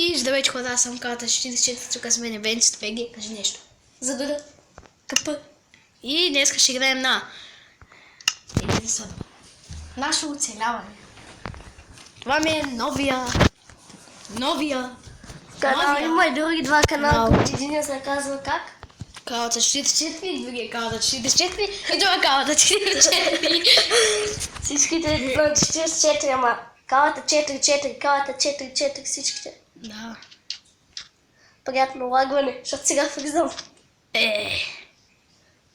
И здравейте хора, аз съм Карта 44, тук с мен Венцит БГ, кажи нещо. Задура, КП. И днес ще играем на наше оцеляване. Това ми е новия канал. Има и други два канала, които един се казва как? Карта 44 и другия Карта 44 и това Карта 44. Всичките на 44, ама Карта 4-4, Карта 4-4, всичките. Да. Приятно лагване, защото сега влизам.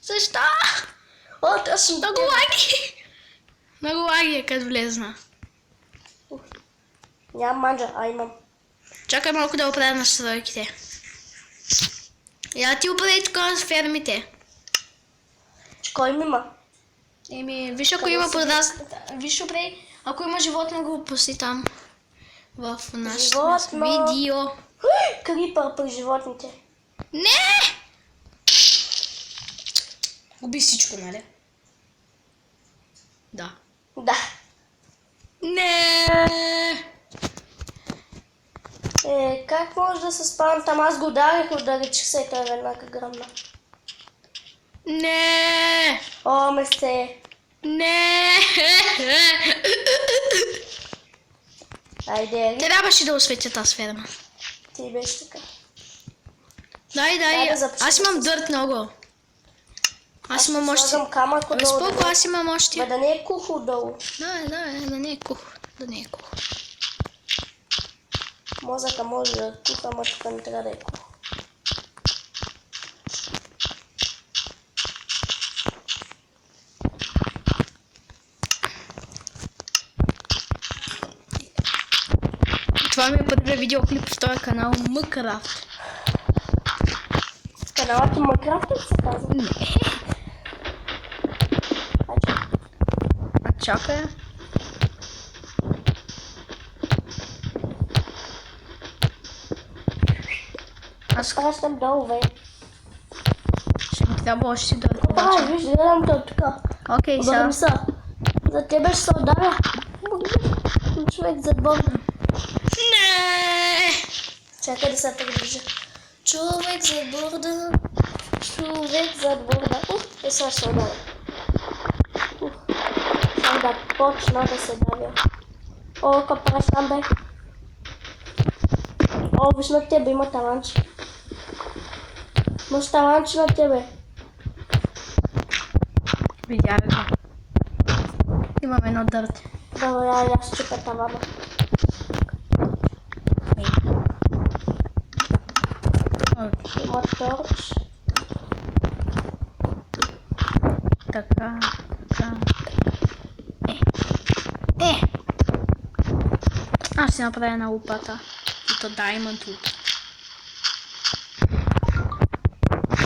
Защо? О, точно Много лаги. Много лаги е като влезна. Нямам манджа, а имам. Чакай малко да оправя настройките. Я ти оправи тук с фермите. Кой ми има? Виж ако има продаз... Виж оправи, ако има животно го пусти там. В нашото видео. Крипър при животните. Не! Уби всичко, нали? Да. Да. Не! Как може да се спавам там? Аз го ударих, че се той веднага гръмна. Не! О, месте. Не! Айде, Трябваше да осветя тази ферма. ти беше така. Дай. Аз имам дърт много. Аз имам още. Слагам камък Абе, отдолу. споко, аз имам още. Бе, да не е кухо отдолу. Да не е кухо. Да не е кухо. Мозъка може да е кухо, ама тук не трябва да е кухо. Това ми е първият видеоклип в този канал Мъкрафт. Каналът ти Майнкрафт ли се казва? Не. А чакай. Аз Пращам долу, бе. ще ми трябва още да Ай, виж, гледам те от тук. Окей, сега. Обърни се. За тебе ще се ударя. Човек зад борда. Не! Чакай да се приближа. Човек зад борда. Човек зад борда. Сега ще се ударя. Само да почна да се давя. О, капраш там, бе. О, виж на тебе има таланче. Може таланче на тебе. Видях го. Имам едно дърт. Добре, аз чупа тавана. Има торч. Така. Аз ще направя една лопата. И то Diamond Wood.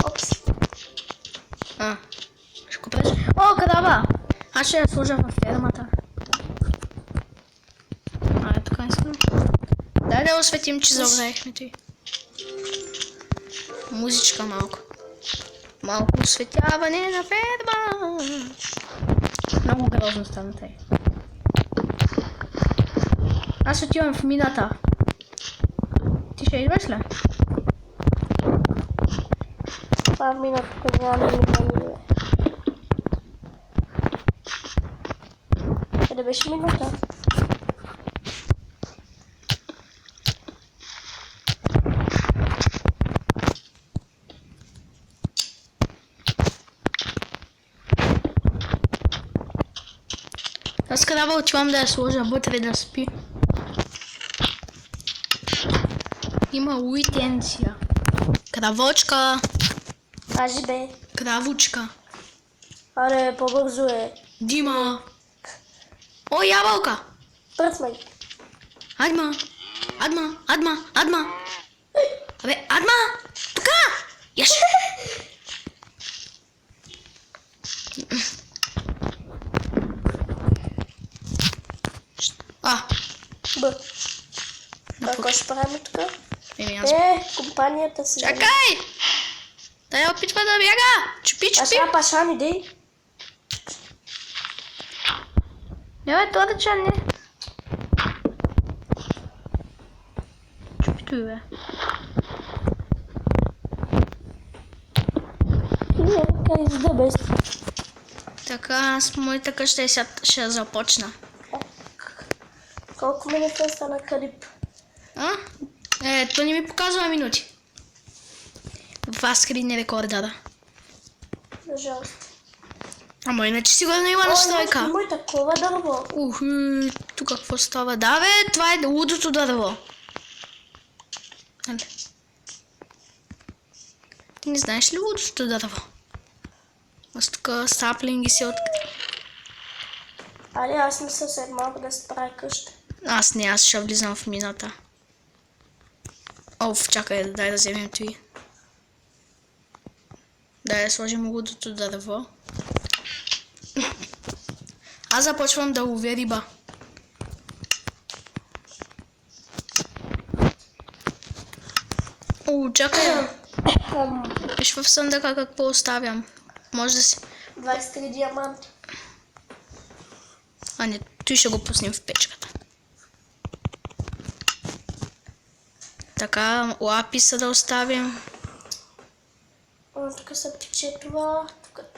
Опс. Ще купеш? О, крава! Аз ще я служа във фермата. Тук искам. Дай да осветим, че забравихме той. Музичка малко. Малко осветяване на ферма. Много грозно стана тъй. Аз отивам в мината. Ти ще идваш ли? Това мината, тук няма мина. Къде беше мината? Аз крава отивам да я сложа вътре да спи. Има уитенция. Кравочка. Кажи, бе. Кравучка. Аре, по-бързо е. Дима. О, ябълка. Пръсмай. Адма. Абе, Адма. Тука. Яш. Б. Какво ще правим тук? Аз... Компанията си. Чакай! Да я опитва да бяга! Чупи! Пашан, иди. Не, бе, това да че не. Чупи. Стой, бе. И така издъбе. Така, аз моята къща и сега ще започна. Колко минути стана Кариб? А? То не ми показва минути. Това скрин рекордера. За жалост. Ама иначе сигурно има настройка. Има и такова дърво. Тук какво става? Да, бе, това е лудото дърво. Нали? Ти не знаеш ли лудото дърво? Аз тук саплинги се откри. Али, аз не съвсем малко да се прави къща. Аз ще влизам в мината. Оф, чакай, дай да вземем той. Дай да сложим лудото дърво. Аз започвам да ловя риба. Чакай. Виж в съндъка какво оставям. Може да си... 23 диаманти. А не, той ще го пуснем в печката. Така, лаписа да оставим. Тук се пече това.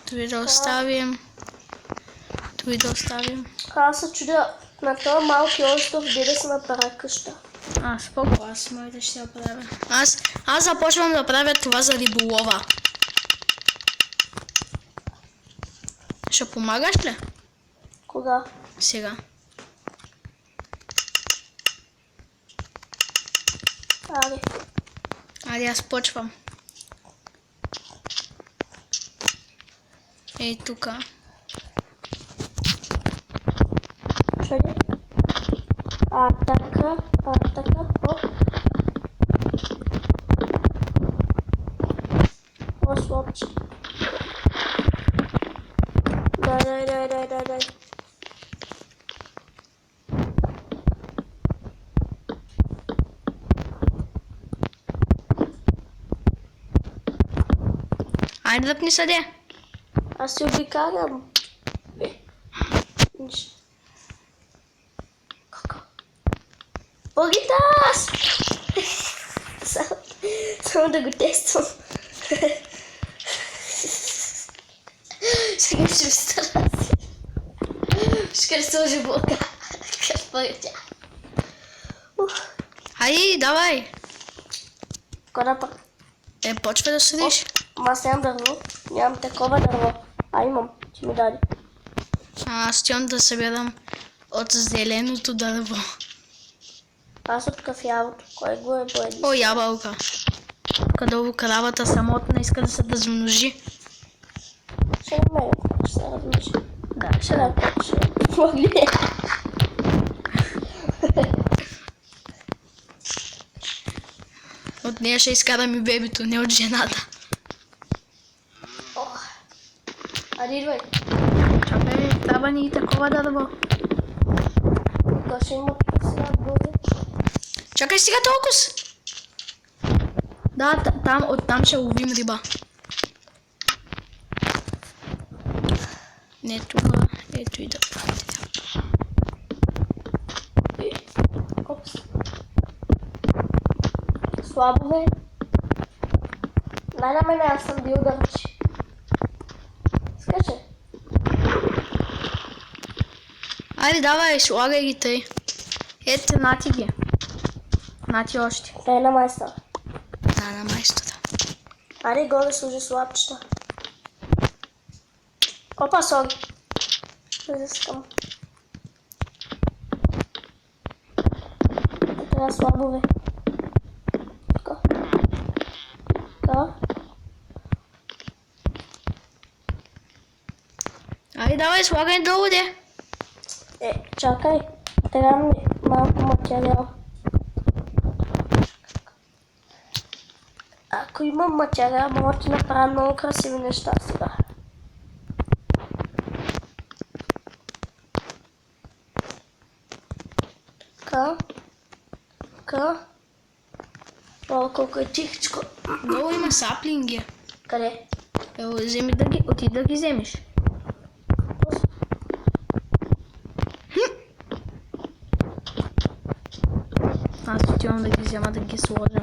Той да оставим. Той да оставим. Аз се чудя на този малки остров, где да се направи къща. Споко, аз моите ще я правя. Аз започвам да правя това за риболова. Ще помагаш ли? Кога? Сега. Али. Айде, аз почвам. Ей, тука. Чуди. Така, оп. Ослопче. Дай. Айде да пни съде. Аз си обикалям. Огитас! Само да го тествам. Сега ще ми стара си. Ще сложи блока. Какво е тя? Айде, давай. Кога пък? Почва да съдиш. Аз нямам дърво. Нямам такова дърво. Имам. Ти ми даде. Аз тям да събирам от зеленото дърво. Аз от кафявото. Кой го е поеди? О, ябълка. Къдолу кравата самотна иска да се размножи. Ще намеря. Ще се размножи. Да, ще да. Могли. От нея ще изкарам и бебето, не от жената. Ади, идвай. Чакай, трябва ни и такова дърво. Кога ще има сега буде? Чакай сега толкова. Да, оттам ще ловим риба. Не това, ето и да правите. Опс. Слабо бе. Дай на мене, аз съм бил дърчи. Скачай. Айде, давай, слагай ги тъй. Ето, нати ги. Нати още. Дай на майстора. Да, на майстора. Ари, горе служи слабчета. Опа, соги. Изискам. Така слабо бе. Така. Така. Айде, давай, слагай долу, де. Чакай. Трябва ми малко материал. Ако имам материал, мога да ти направя много красиви неща сега. Така. О, колко е тихичко. Долу има саплинги. Къде? Вземи отиди да ги вземеш. Аз отивам да ги взема, да ги сложа.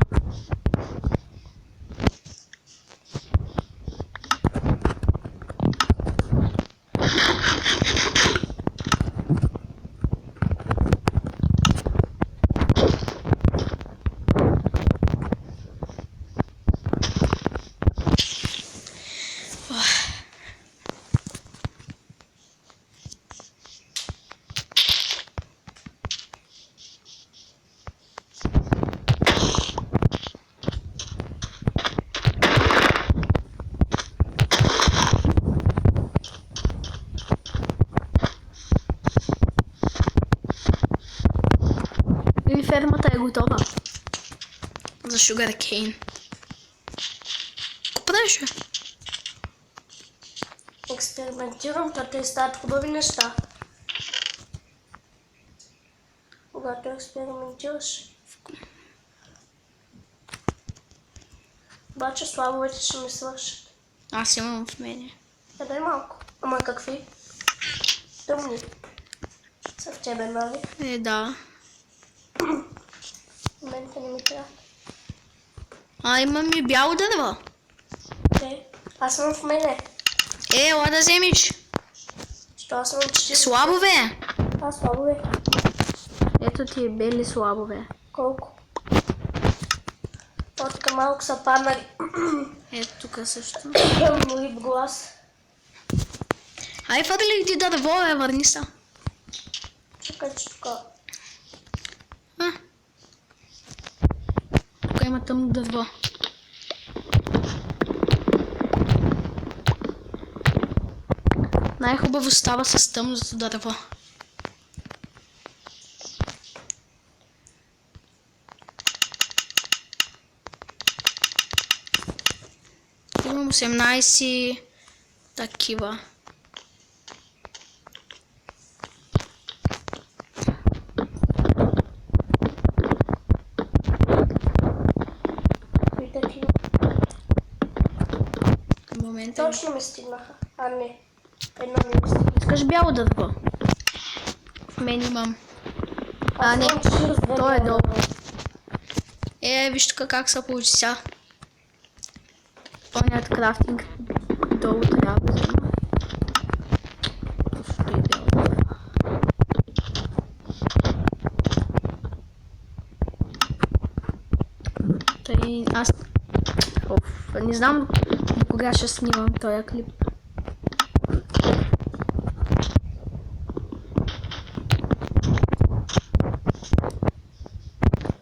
И фермата е готова. За Sugarcane. Какво правиш, бе? Експериментирам, да те стават хубави неща. Когато експериментираш. Обаче слабовете ще ми свършат. Аз имам в мене. Дай малко. Ама какви? Тъмни. Са в тебе, нали? Да. В момента не ми трябва. Имам и бяло дърво. Аз съм в мене. Ела да вземеш. Що аз съм 40? Слабове. Слабове. Ето ти е бели слабове. Колко? Тук малко са паднали. Ето тук също. Риб глас. Ай, фърли ти дърво, върни се. Чакай, че тук. Тук има тъмно дърво. Най-хубаво става с тъмното дърво. Имам 18 такива. И такива. В момента Точно ми стигнаха. А не. Едно ми стигна. искаш бяло дърво. В мен имам. Аз не, имам 42 то е дърва. долу. Виж тук как се получи сега. Пълният крафтинг долу трябва да взема. Стои бяло. Тъй аз... не знам до кога ще снимам този клип.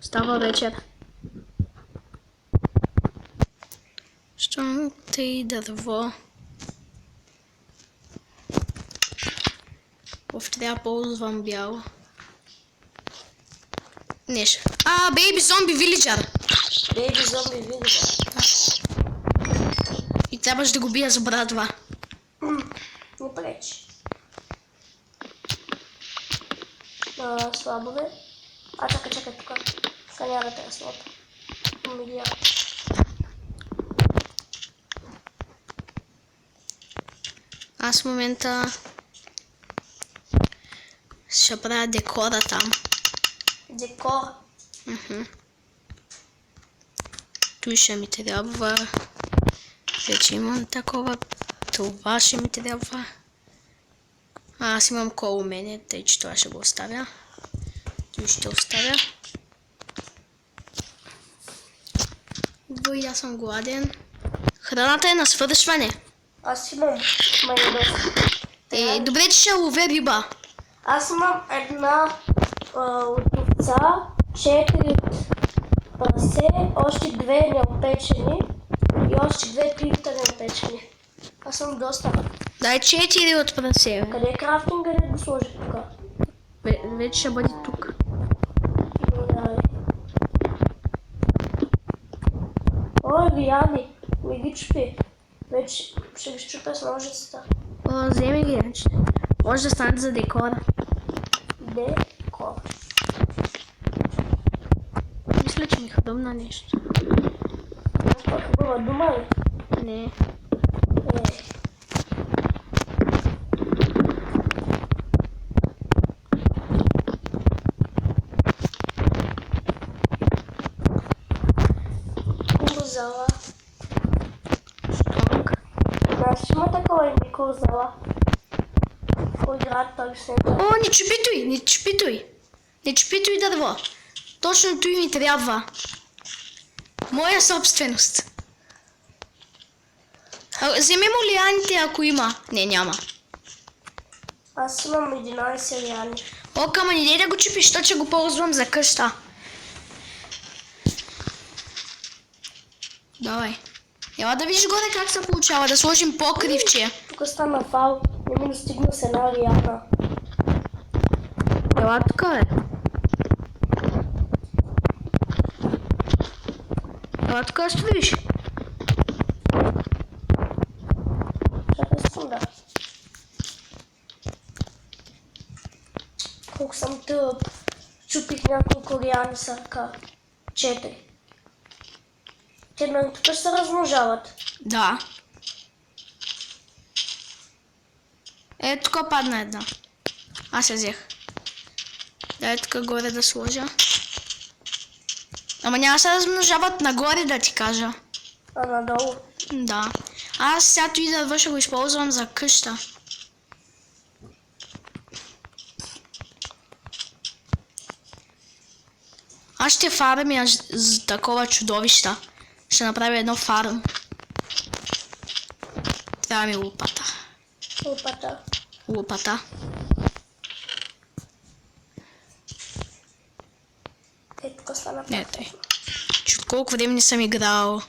Става вечер. Щом тъй дърво. Трябва да ползвам бяло. Нещо. Бейби зомби вилиджър. Бейби зомби вилиджър. И трябваше да го бия с брадва. Не пречи. Слабове. Чакай тук. Канярата е слаба. Милия. Аз в момента ще правя декора там. Декор. Той ще ми трябва. Вече имам такова. Това ще ми трябва. Аз имам кол у мене, тъй че това ще го оставя. Той ще оставя. Аз съм гладен. Храната е на свършване. Аз имам Добре, че ще ловя риба. Аз имам една от овца, 4 прасе, още 2 неопечени и още 2 клипта неопечени. Аз съм доста. Дай 4 от прасе. Къде е крафтинга, да го сложи тук? Вече ще бъде тук. Ой, Вияни, не ги чупи. Вече ще ги щупя с ножицата. Вземи ги, вече. Може да стане за декора. Декор. Мисля, че ми хрумна нещо. Това е хубава дума ли? Не. няколко зала. Кой играят той с него? О, не чупитуй, не чупитуй. Не чупитуй дърво. Точно той ми трябва. Моя собственост. Вземем лианите, ако има. Не, няма. Аз имам 11 лиани. О, кама, не дай да го чупиш, то че го ползвам за къща. Давай. Ела да видиш горе как се получава, да сложим покривче. Тук стана фал. Не ми достигна с една лиана. Ела тук, бе. Ела тук стоиш. Чакай секунда. Колко съм тъп. Чупих няколко лиани с ръка. 4. Те на тук ще се размножават. Да. Е, тук падна една. Аз я взех. Дай тук горе да сложа. Ама няма се размножават нагоре, да ти кажа. А надолу. Да. Аз сега той дърво ще го използвам за къща. Аз ще фармя за такова чудовища. Ще направя едно фарм. Трябва ми лопата. Лопата. Лопата. Е, тук стана Не, тъй. Че от колко време не съм играл.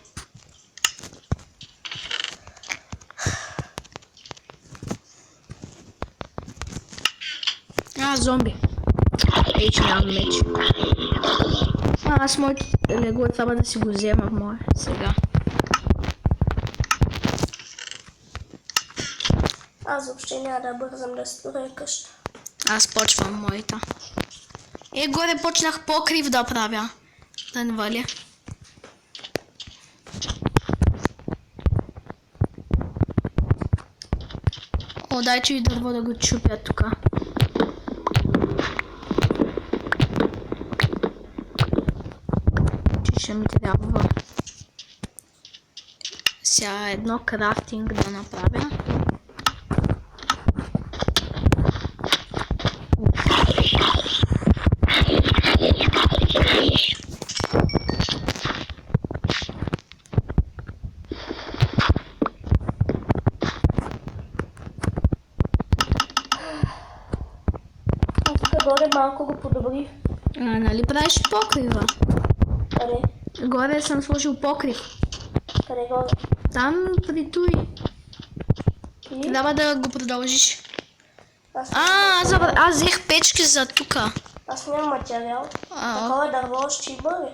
Зомби. Ей, че нямам меч. Аз моето легло трябва да си го взема в моя сега. Аз въобще няма да бързам да строя къща. Аз почвам моята. Е, горе почнах покрив да правя. Да не валя. О, дайте и дърво да го чупя тук. Че ще ми трябва. Сега едно крафтинг да направя. Горе малко го подобрих. Нали правиш покрива? Къде? Горе съм сложил покрив. Къде горе? Там при той. И? Трябва да го продължиш. Аз Аз взех печки за тука. Аз нямам материал. Такова дърво ще има ли?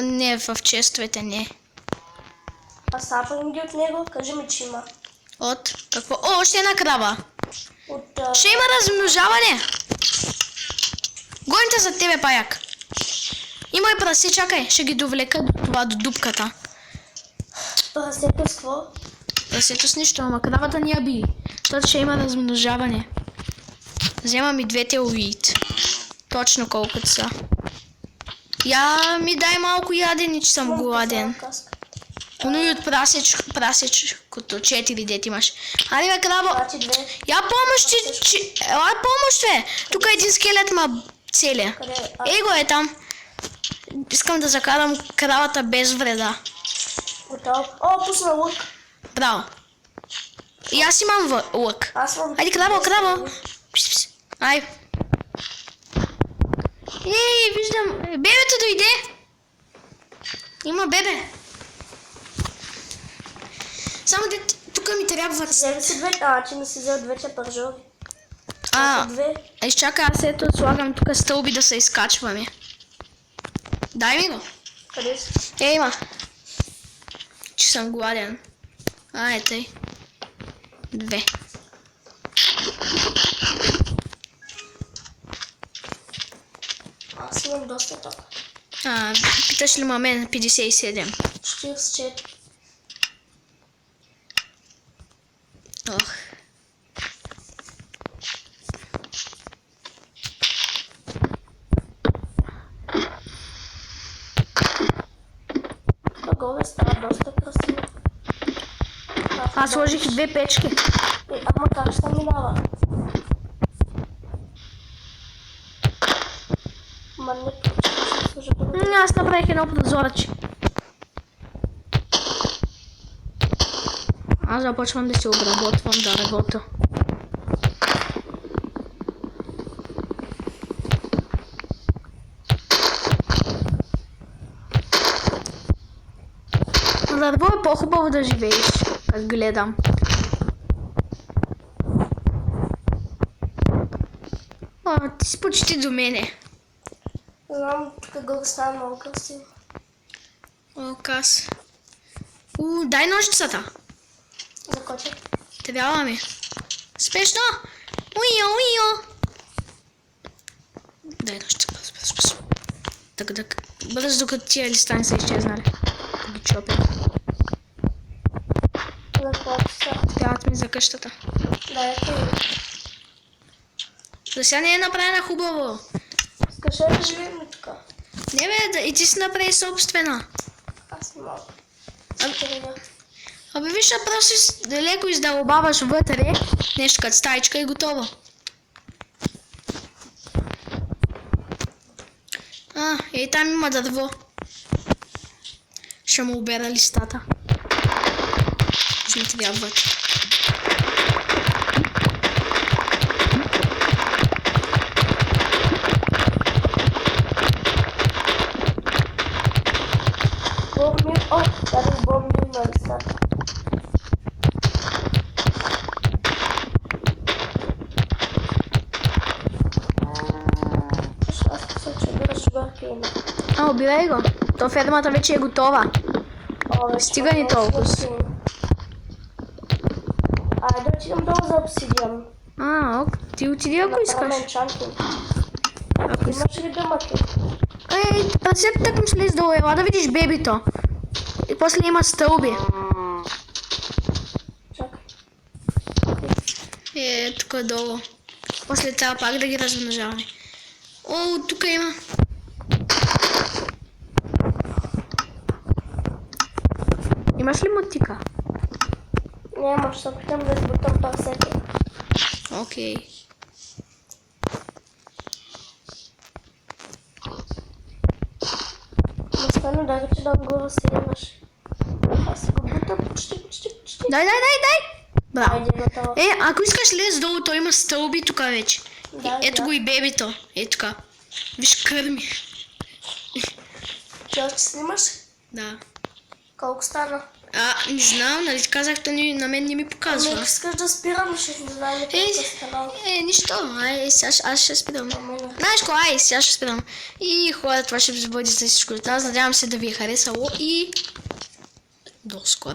Не, в честовете не. А сапам ги от него? Кажи ми, че има. От какво? О, още една крава. От... Ще има размножаване. Гоните за тебе, паяк. Има и прасе, чакай. Ще ги довлека до това, до дупката. Прасето с какво? Прасето с нищо, ама кравата ни я би. Защото ще има размножаване. Вземам и двете уит. Точно колкото са. Я ми дай малко ядене, че съм гладен. Но и от прасечкото 4 дет имаш. Айде бе, краво. Я помощ, ела помощ, бе. Тук един скелет ма целя. Ей го е там. Искам да закарам кравата без вреда. Готово. О, пусна лък. Браво. И аз имам лък. Айде, краво. Ай. Ей, виждам. Бебето дойде. Има бебе. Само тук ми трябва... Вземи си две, че не си взел двете пържови. Изчакай, аз ето слагам тук стълби да се изкачваме. Дай ми го. Къде си? Има. Че съм гладен. Тъй. 2. Аз имам доста тока. Питаш ли мен 57? 44. Ох. Горе става доста красиво. Аз сложих и 2 печки. Ама как ще минава? Ма не получи да сложа друго. Аз направих едно прозорче. Аз започвам да се обработвам, да работя. На дърво е по-хубаво да живееш, как гледам. О, ти си почти до мене. Знам, тук го става много красиво. О, кас. Дай ножицата. За котя. Трябва ми. Спешно! Уйо! Дай ножица, бързо. Так. Бързо, докато тия листа не са изчезнали. Да ги чопя. За котя са. Трябват ми за къщата. Да, ето и. За сега не е направена хубаво. Скажи да живеем ли тук? Не бе, и ти си направи собствена. Аз не мога. Абе виж, просто леко издълбаваш вътре нещо като стаичка и готово. Ей там има дърво. Ще му обера листата. Ще ми трябват. Зараз бомбим на листата. Аз посоча да шугаркейна. Обирай го. То фермата вече е готова. Стига ни толкова. Айде да отидем долу за обсидиан. Ок. Ти отиди ако искаш. Имаш ли дъмъки? Прасета тъкам слез долу, ела да видиш бебито. И после има стълби. Чакай. Тук долу. После трябва пак да ги размножаваме. Тук има. Имаш ли мотика? Няма, ще се опитам да избутам парсети. Окей. Остана да че да го разсилваш. Аз си го бутам почти. Дай. Браво. Айде, готово. Ако искаш лез долу, то има стълби тук вече. Да, Ето го и бебито. Така. Виж, кърми. Ти още снимаш? Да. Колко стана? Не знам, нали казах, то на мен не ми показва. Ами, искаш да спирам, ще не знам ли колко стана. Нищо. Аз ще спирам. Знаеш какво? Сега ще спирам. И хора, това ще бъде за всичко от нас. Надявам се да ви е харесало и до скоро.